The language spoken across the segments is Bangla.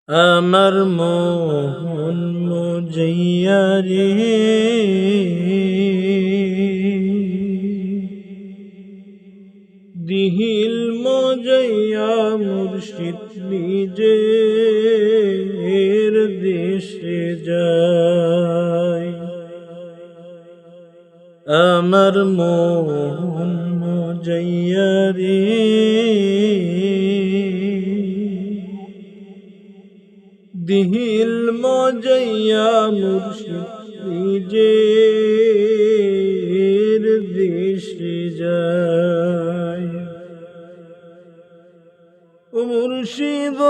আমার মোহন মজাইয়া রে, দিহিল মজাইয়া মুর্শিদ নিজের দেশে যায়। আমার মোহন মজাইয়া রে, দিহিল মজাইয়া মুর্শিদ নিজের দেশে যায়। ও মুর্শিদ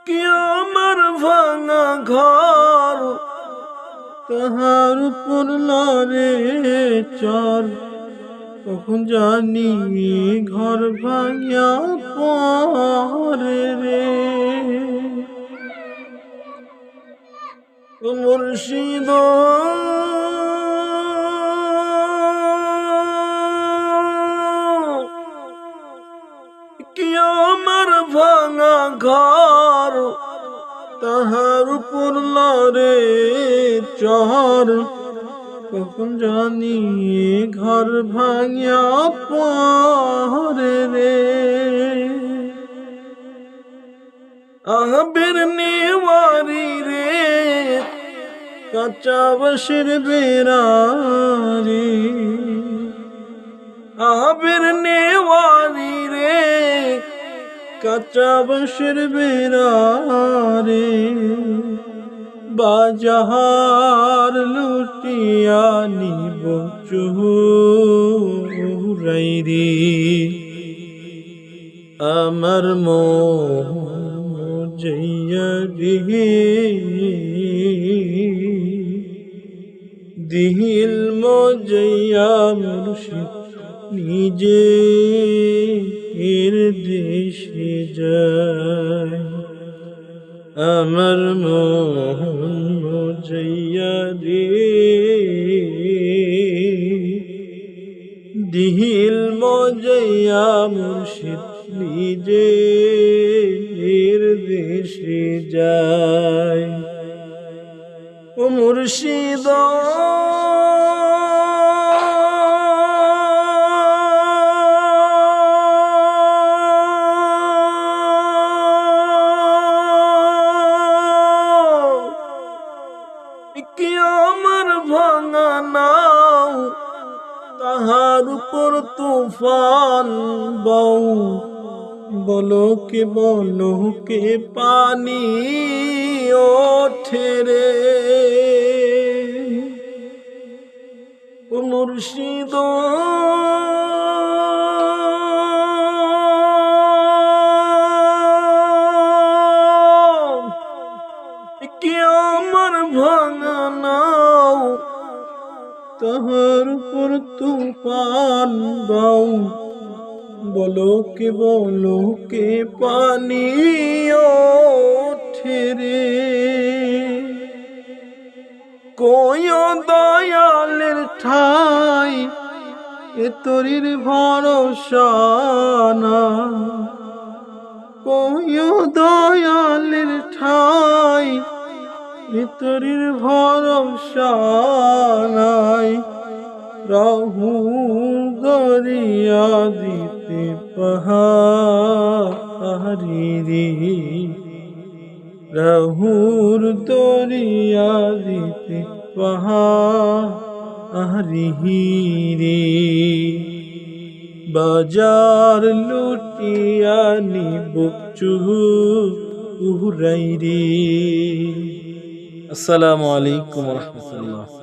কি আমার ভাঙা ঘর, তাহার উপর লড়ে চর, কখন জানি ঘর ভাঙিয়া পরে রে। ও মুর্শিদ কি আমার ভাঙা ঘর, তাহার উপর লড়ে চর, কখন জানি ঘর ভাঙিয়া পরে রে। আহবের নেওয়ারি রে, কাঁচা বাঁশের বেড়া রে। আহবের নেওয়ারি রে, কাঁচা বাঁশের বেড়া রে। বাজার লুটিয়া নিব চোরাই রে। আমার মোহন মজাইয়া রে, দিহিল মজাইয়া মুর্শিদ নিজের দেশে যায়। আমার মোহন মজাইয়া রে, দিহিল মজাইয়া মুর্শিদ নিজের দেশে যায়। ও মুর্শিদ কি আমার ভাঙা নাও, তাহার উপর তুফান বউ, বলো কে পানি ওঠে রে। ও মুর্শিদ কি আমার ভাঙা নাও, তাহার উপর তুফান বাউ, বলো কে পানি ওঠে রে। কই দয়ালের ঠাই, এ তরির ভরসা না। কই দয়ালের ঠাই, ভিতরের ভরসা নাই। রাহু দরিয়া দিতে পাহাড়ি রে, রাহুর দরিয়া দিতে পাহাড়ি রে। বাজার লুটিয়া নিব চোরাই রে। আসসালামু আলাইকুম ওয়া রাহমাতুল্লাহ।